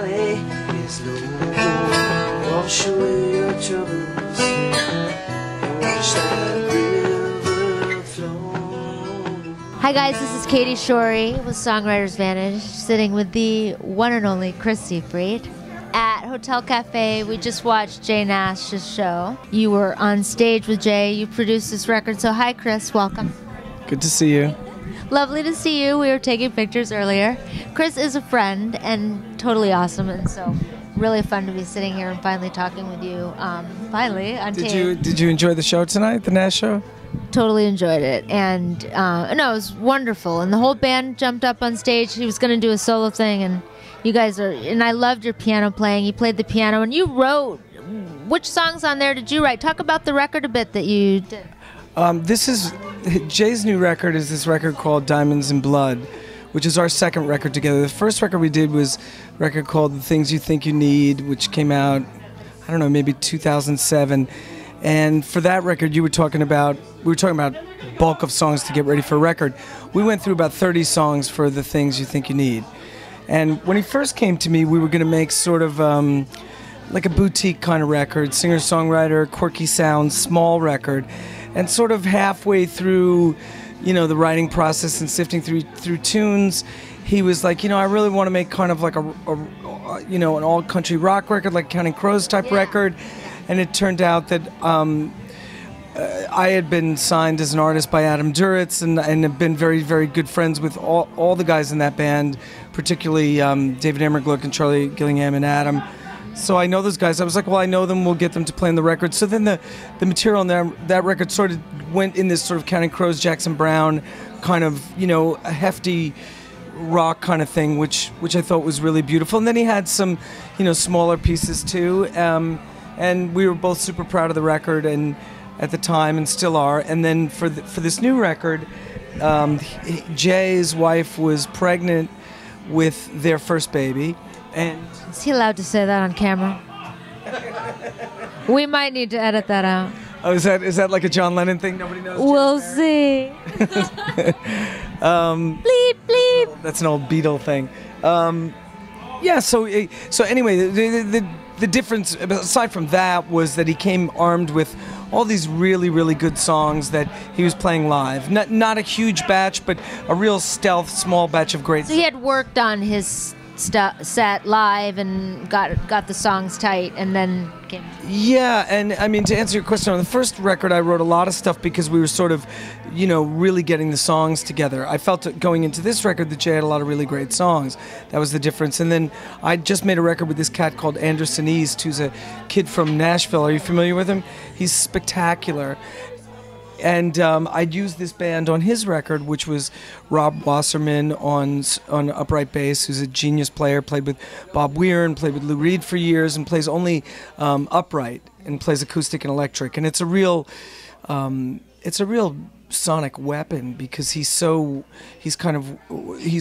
valley is low. Wash away your troubles and watch that river flow. Hi guys, this is Katie Shorey with Songwriters Vantage, sitting with the one and only CHRIS SEEFRIED at Hotel Cafe. We just watched Jay Nash's show. You were on stage with Jay. You produced this record. So hi Chris, welcome. Good to see you. Lovely to see you. We were taking pictures earlier. Chris is a friend and totally awesome, and so really fun to be sitting here and finally talking with you. Finally on tape. Did you enjoy the show tonight, the Nash show? Totally enjoyed it, and no, it was wonderful. And the whole band jumped up on stage. He was going to do a solo thing, and you guys are. And I loved your piano playing. You played the piano, and you wrote. Which songs on there did you write? Talk about the record a bit that you did. This is Jay's new record. Is this record called Diamonds and Blood, which is our second record together. The first record we did was a record called The Things You Think You Need, which came out, I don't know, maybe 2007. And for that record, we were talking about bulk of songs to get ready for a record. We went through about 30 songs for The Things You Think You Need. And when he first came to me, we were going to make sort of like a boutique kind of record, singer-songwriter, quirky sound, small record. And sort of halfway through, you know, the writing process and sifting through tunes, he was like, you know, I really want to make kind of like a you know, an all-country rock record, like Counting Crows type record. And it turned out that I had been signed as an artist by Adam Duritz and have been very, very good friends with all the guys in that band, particularly David Emmergluck and Charlie Gillingham and Adam. So I know those guys. I was like, well, I know them. We'll get them to play on the record. So then the material on that record sort of went in this sort of Counting Crows, Jackson Browne kind of, you know, a hefty rock kind of thing, which I thought was really beautiful. And then he had some, you know, smaller pieces too. And we were both super proud of the record, and at the time, and still are. And then for this new record, Jay's wife was pregnant with their first baby. And is he allowed to say that on camera? We might need to edit that out. Oh, is that like a John Lennon thing? Nobody knows. We'll see. Bleep bleep. That's an old Beatle thing. Yeah. So anyway, the difference aside from that was that he came armed with all these really, really good songs that he was playing live. Not a huge batch, but a real stealth, small batch of great. So he had worked on his set live and got the songs tight, and then came. Yeah, and I mean, to answer your question, on the first record I wrote a lot of stuff because we were sort of, you know, really getting the songs together. I felt that going into this record that Jay had a lot of really great songs. That was the difference. And then I just made a record with this cat called Anderson East, who's a kid from Nashville. Are you familiar with him? He's spectacular. And I'd used this band on his record, which was Rob Wasserman on upright bass, who's a genius player, played with Bob Weir and played with Lou Reed for years, and plays only upright and plays acoustic and electric. And it's a real sonic weapon because he's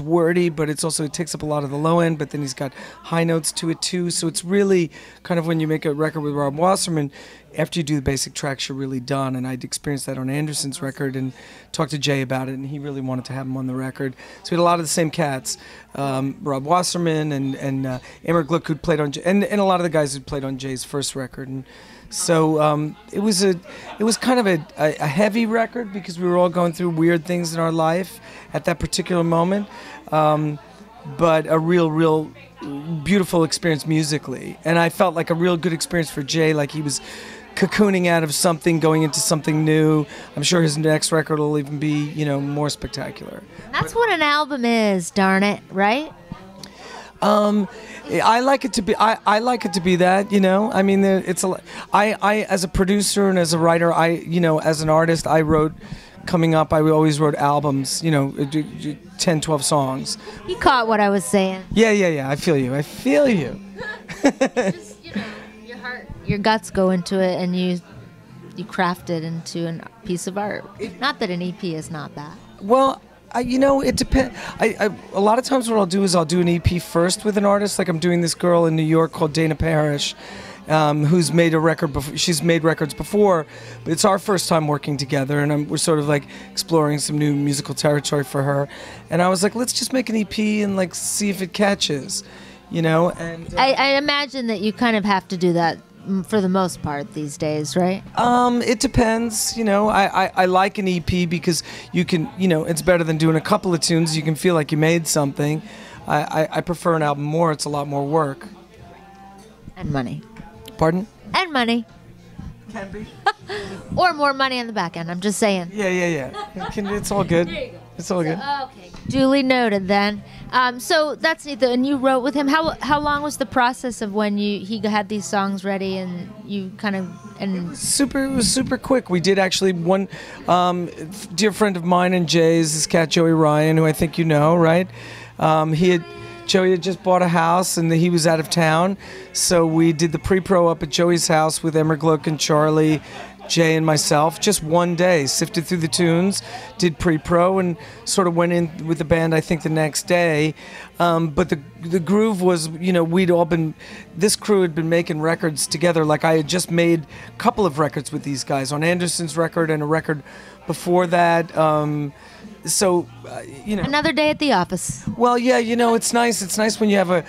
wordy, but it takes up a lot of the low end, but then he's got high notes to it too. So it's really kind of, when you make a record with Rob Wasserman, after you do the basic tracks, you're really done. And I'd experienced that on Anderson's record and talked to Jay about it, and he really wanted to have him on the record. So we had a lot of the same cats, Rob Wasserman and Emmergluck, who'd played on and a lot of the guys who'd played on Jay's first record. And so it was kind of a heavy record because we were all going through weird things in our life at that particular moment, but a real beautiful experience musically. And I felt like a real good experience for Jay, like he was cocooning out of something, going into something new. I'm sure his next record will even be, you know, more spectacular. That's what an album is, darn it, right? I like it to be. I like it to be that. You know, I mean, I as a producer and as a writer, you know, as an artist, I wrote. Coming up, I always wrote albums. You know, 10, 12 songs. You caught what I was saying. Yeah. I feel you. Just, you know, your heart, your guts go into it, and you craft it into a piece of art. Not that an EP is not that. Well, you know, it depends. A lot of times what I'll do is I'll do an EP first with an artist. Like I'm doing this girl in New York called Dana Parrish, who's made a record before. She's made records before, but it's our first time working together, and we're sort of like exploring some new musical territory for her. And I was like, let's just make an EP and like see if it catches. you know. And I imagine that you kind of have to do that for the most part these days, right? It depends, you know. I like an EP because you can, you know, it's better than doing a couple of tunes. You can feel like you made something. I prefer an album more. It's a lot more work. And money. Pardon? And money. Can be. Or more money on the back end. I'm just saying. Yeah. It's all good. There you go. It's all good. Okay. Duly noted then. So that's neat. And you wrote with him. How long was the process of when he had these songs ready and you kind of It was super quick. We did actually one dear friend of mine and Jay's, this cat Joey Ryan, who I think you know, right? Joey had just bought a house and he was out of town, so we did the pre-pro up at Joey's house with Emmer Gluck and Charlie, Jay and myself, just one day, sifted through the tunes, did pre-pro, and sort of went in with the band, I think, the next day. But the groove was, you know, this crew had been making records together. Like, I had just made a couple of records with these guys, on Anderson's record and a record before that. So, you know. Another day at the office. Well, yeah, you know, it's nice. It's nice when you have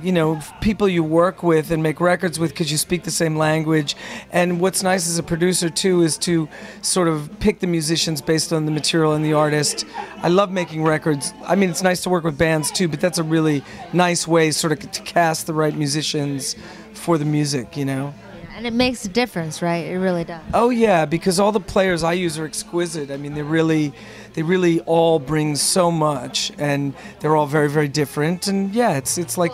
you know, people you work with and make records with because you speak the same language. And what's nice as a producer, too, is to sort of pick the musicians based on the material and the artist. I love making records. I mean, it's nice to work with bands, too, but that's a really nice way sort of to cast the right musicians for the music, you know. And it makes a difference, right? It really does. Oh, yeah, because all the players I use are exquisite. I mean, they really all bring so much, and they're all very, very different. And yeah, it's like,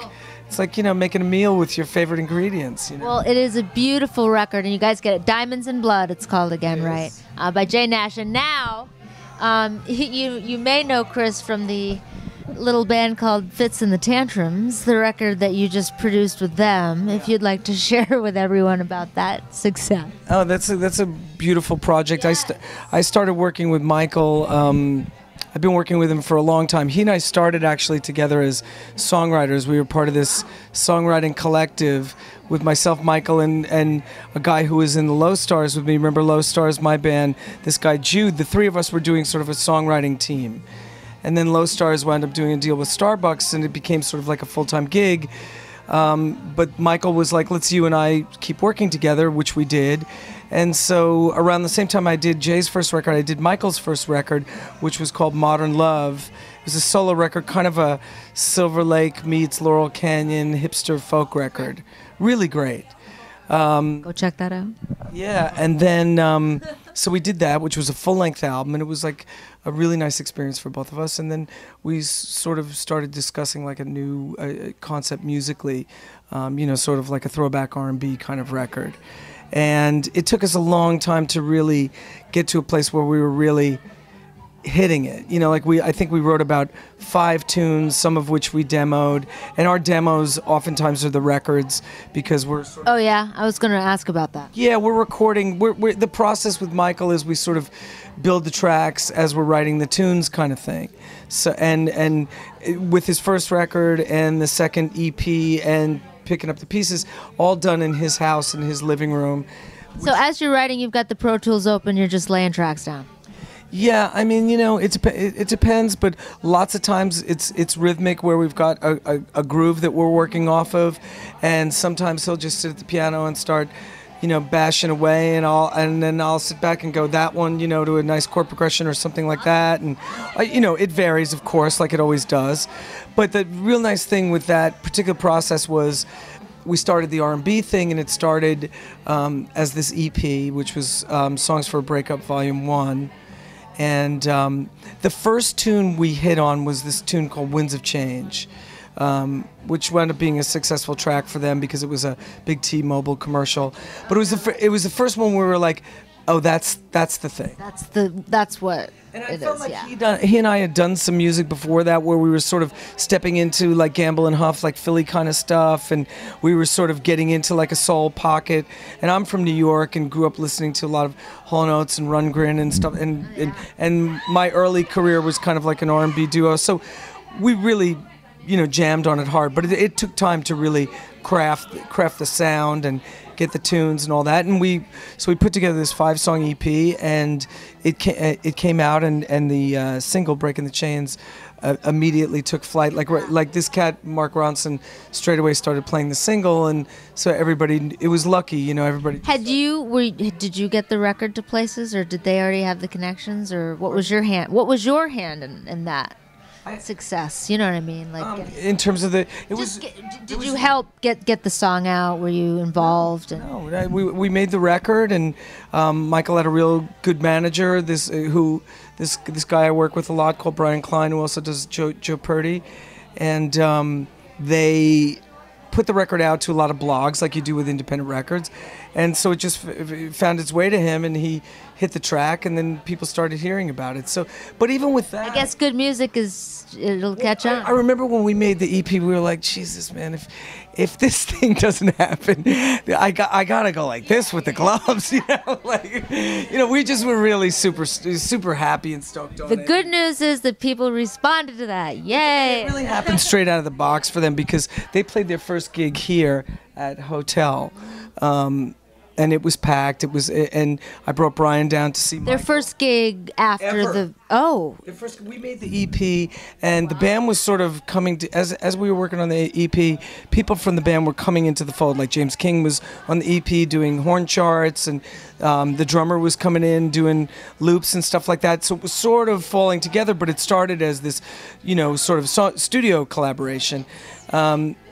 you know, making a meal with your favorite ingredients. You know? Well, it is a beautiful record, and you guys get it. Diamonds in Blood, it's called again, yes. Right? By Jay Nash. And now, you may know Chris from the little band called Fits and the Tantrums, the record that you just produced with them. If you'd like to share with everyone about that success. Oh, that's a beautiful project. Yeah. I started working with Michael. I've been working with him for a long time. He and I started actually together as songwriters. We were part of this songwriting collective with myself, Michael, and a guy who was in the Low Stars with me. Remember Low Stars, my band? This guy Jude. The three of us were doing sort of a songwriting team. And then Low Stars wound up doing a deal with Starbucks, and it became sort of like a full-time gig. But Michael was like, let's you and I keep working together, which we did. And so around the same time I did Jay's first record, I did Michael's first record, which was called Modern Love. It was a solo record, kind of a Silver Lake meets Laurel Canyon hipster folk record. Really great. Go check that out. Yeah, and then so we did that, which was a full-length album, and it was like a really nice experience for both of us. And then we sort of started discussing like a new concept musically, you know, sort of like a throwback R&B kind of record. And it took us a long time to really get to a place where we were really hitting it. You know, like I think we wrote about 5 tunes, some of which we demoed, and our demos oftentimes are the records because we're sort of, oh yeah, I was going to ask about that. Yeah, we're recording. We're the process with Michael is we sort of build the tracks as we're writing the tunes, kind of thing. So and with his first record and the second EP and picking up the pieces, all done in his house in his living room. So as you're writing, you've got the Pro Tools open. You're just laying tracks down. Yeah, I mean, you know, it depends, but lots of times it's rhythmic where we've got a groove that we're working off of, and sometimes he'll just sit at the piano and start, you know, bashing away, and then I'll sit back and go that one, you know, to a nice chord progression or something like that, and you know, it varies, of course, like it always does. But the real nice thing with that particular process was we started the R&B thing, and it started as this EP, which was Songs for a Breakup Volume 1. And the first tune we hit on was this tune called Winds of Change, which wound up being a successful track for them because it was a big T-Mobile commercial. But it was the first one where we were like, oh, that's the thing. That's what and I it felt is, like yeah. he and I had done some music before that where we were sort of stepping into like Gamble and Huff, like Philly kind of stuff, and we were sort of getting into like a soul pocket. And I'm from New York and grew up listening to a lot of Hall & Oates and Rundgren and stuff. And my early career was kind of like an R&B duo. So we really, you know, jammed on it hard. But it took time to really craft the sound and get the tunes and all that, and we put together this 5-song EP, and it came out, and the single "Breaking the Chains" immediately took flight. Like this cat, Mark Ronson, straight away started playing the single, and so everybody, it was lucky, you know, everybody. Did you get the record to places, or did they already have the connections, or what was your hand? What was your hand in that success? You know what I mean? Like in terms of did you help get the song out? Were you involved? No, we made the record, and Michael had a real good manager. This guy I work with a lot called Brian Klein, who also does Joe Purdy, and they put the record out to a lot of blogs like you do with independent records, and so it just found its way to him, and he hit the track, and then people started hearing about it. So, but even with that, I guess good music it'll catch on. I remember when we made the EP, we were like, Jesus, man, if this thing doesn't happen, I gotta go like this with the gloves, you know, like, you know, we just were really super happy and stoked on it. The good news is that people responded to that. Yay! It really happened straight out of the box for them, because they played their first gig here at Hotel. And it was packed. And I brought Brian down to see their Michael. First gig after we made the EP, and the band was sort of coming to, as we were working on the EP, people from the band were coming into the fold. Like James King was on the EP doing horn charts, and the drummer was coming in doing loops and stuff like that. So it was sort of falling together, but it started as this, you know, sort of studio collaboration.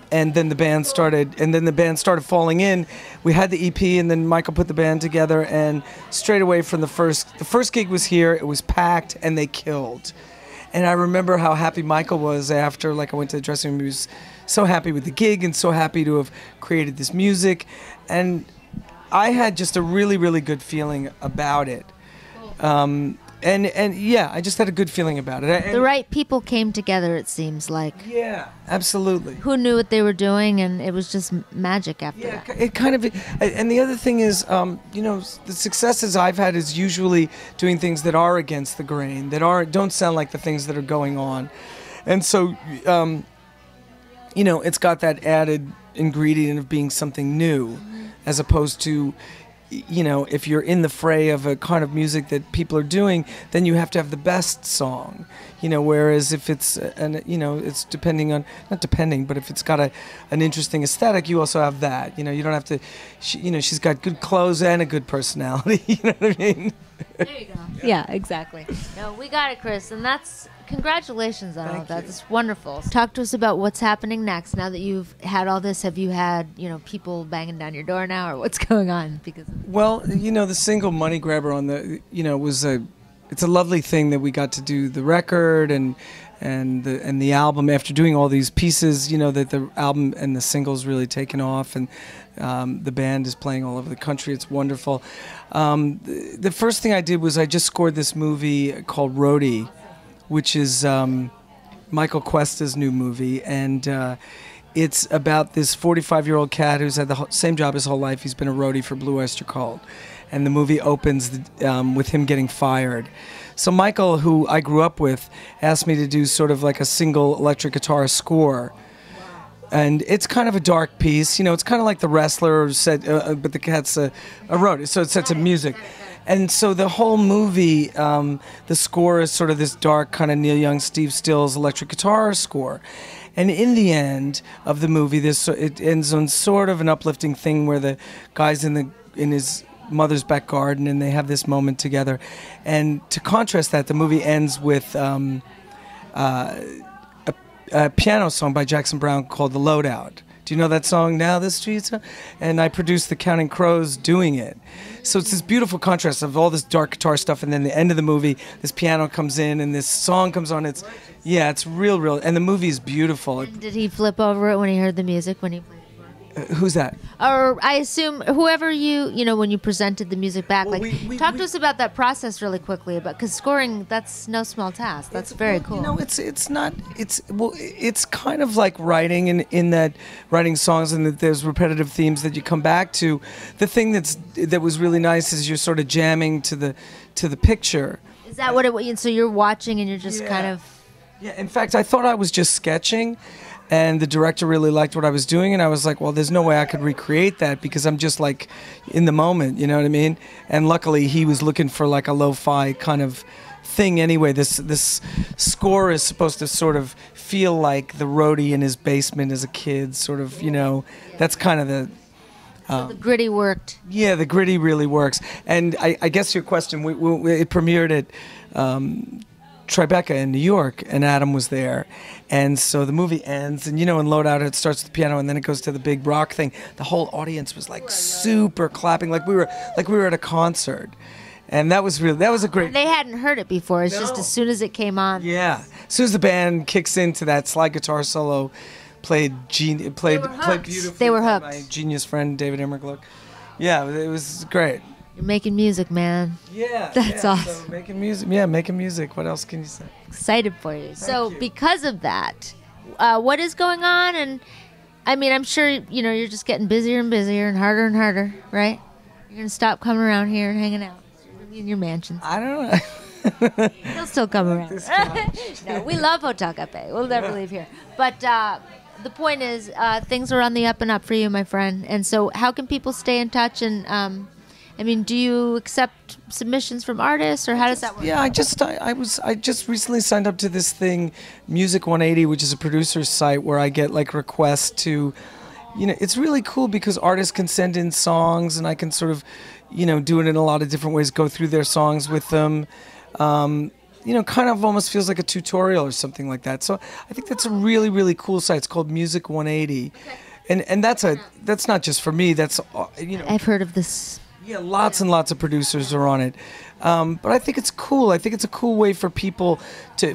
And then the band started falling in. We had the EP, and then Michael put the band together, and straight away from the first gig was here. It was packed, and they killed. And I remember how happy Michael was after. Like, I went to the dressing room. He was so happy with the gig and so happy to have created this music. And I had just a really, really good feeling about it. And yeah, I just had a good feeling about it. The right people came together, it seems like. Yeah, absolutely. Who knew what they were doing, and it was just magic after that. It kind of, and the other thing is, you know, the successes I've had is usually doing things that are against the grain, that don't sound like the things that are going on. And so, you know, it's got that added ingredient of being something new, as opposed to, you know, if you're in the fray of a kind of music that people are doing, then you have to have the best song, you know, whereas if it's, you know, it's not depending, but if it's got an interesting aesthetic, you also have that, you know, you don't have to, you know, she's got good clothes and a good personality, you know what I mean? There you go. Yeah, exactly. No, we got it, Chris, and congratulations on all that. It's wonderful. Talk to us about what's happening next. Now that you've had all this, have you had, you know, people banging down your door now, or what's going on? Well, you know, the single Money Grabber on the, you know, it's a lovely thing that we got to do the record and the album after doing all these pieces, you know, that the album and the singles really taken off, and the band is playing all over the country. It's wonderful. The first thing I did was I just scored this movie called Roadie, which is Michael Cuesta's new movie, and it's about this 45-year-old cat who's had the same job his whole life. He's been a roadie for Blue Oyster Cult, and the movie opens with him getting fired. So Michael, who I grew up with, asked me to do sort of like a single electric guitar score. And it's kind of a dark piece, you know. It's kind of like The Wrestler said, but the cat's a roadie, so it's set to music. And so the whole movie, the score is sort of this dark kind of Neil Young, Steve Stills electric guitar score. And in the end of the movie, it ends on sort of an uplifting thing where the guy's in his mother's back garden, and they have this moment together. And to contrast that, the movie ends with a piano song by Jackson Browne called The Loadout. Do you know that song, Now the Streets Are? And I produced the Counting Crows doing it. So it's this beautiful contrast of all this dark guitar stuff, and then the end of the movie, this piano comes in and this song comes on. It's real, and the movie is beautiful. Did he flip over it when he heard the music when he played? Who's that? Or I assume whoever you know, when you presented the music back. Well, talk to us about that process really quickly, because scoring, that's no small task. That's very cool. You know, it's kind of like writing in that writing songs, and that there's repetitive themes that you come back to. The thing that was really nice is you're sort of jamming to the picture. Is that what it? So you're watching and you're just kind of. Yeah. In fact, I thought I was just sketching. And the director really liked what I was doing, and I was like, well, there's no way I could recreate that, because I'm just like in the moment, you know what I mean? And luckily he was looking for like a lo-fi kind of thing anyway. This score is supposed to sort of feel like the roadie in his basement as a kid, sort of, you know. That's kind of the... So the gritty worked. Yeah, the gritty really works. And I guess your question, it premiered at Tribeca in New York, and Adam was there. And so the movie ends, and, you know, in Loadout it starts with the piano, and then it goes to the big rock thing. The whole audience was like super clapping, like we were at a concert. And that was a great... They hadn't heard it before. It's just as soon as it came on. Yeah. As soon as the band kicks into that slide guitar solo, played beautifully. They were hooked. My genius friend David Emmergluck. Yeah, it was great. You're making music, man. Yeah. That's awesome. So making music. Yeah, making music. What else can you say? Excited for you. So you. because of that, what is going on? And I mean, I'm sure, you know, you're just getting busier and busier and harder, right? You're going to stop coming around here and hanging out in your mansions. I don't know. He'll still come around. No, we love Hotel Cafe. We'll never leave here. But the point is, things are on the up and up for you, my friend. And so how can people stay in touch? And I mean, do you accept submissions from artists, or how does that work? Yeah, I just recently signed up to this thing, Music 180, which is a producer's site where I get like requests to, you know, it's really cool because artists can send in songs, and I can sort of, you know, do it in a lot of different ways, go through their songs with them. You know, kind of almost feels like a tutorial or something like that. So I think that's a really, really cool site. It's called Music 180. And that's not just for me. That's, you know. I've heard of this. Yeah, lots and lots of producers are on it. But I think it's cool. I think it's a cool way for people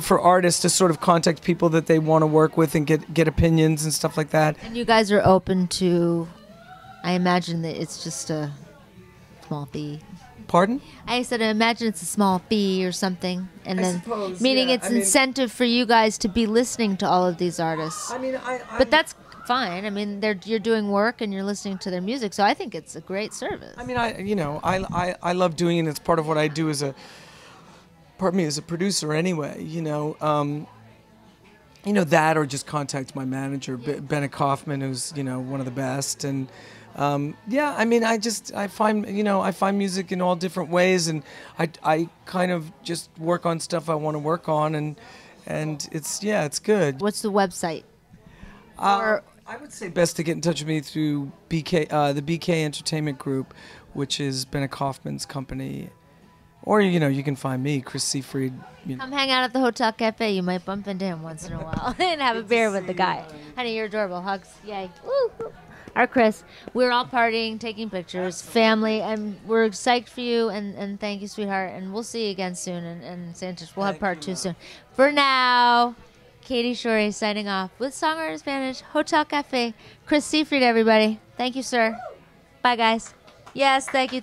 for artists to sort of contact people that they want to work with and get opinions and stuff like that. And you guys are open to, I imagine that it's just a small fee. Pardon? I said, I imagine it's a small fee or something, and I then suppose, meaning yeah. it's incentive for you guys to be listening to all of these artists. I mean, but that's fine. I mean, you're doing work and you're listening to their music, so I think it's a great service. I mean, I love doing it. It's part of what I do as a producer anyway. You know that, or just contact my manager, Bennett Kaufman, who's, you know, one of the best. And yeah, I mean, I find music in all different ways, and I kind of just work on stuff I want to work on, and it's good. What's the website? I would say best to get in touch with me through the BK Entertainment Group, which is Bennett Kaufman's company. Or, you know, you can find me, Chris Seefried. You know. Come hang out at the Hotel Cafe. You might bump into him once in a while and have a beer with the guy. Honey, you're adorable. Hugs. Yay. Woo. Our Chris. We're all partying, taking pictures, family, and we're psyched for you, and thank you, sweetheart. And we'll see you again soon, and Sanchez. We'll have part 2 soon. For now, Katie Shorey signing off with Songwriters Vantage, Hotel Cafe. Chris Seefried, everybody. Thank you, sir. Bye, guys. Yes, thank you.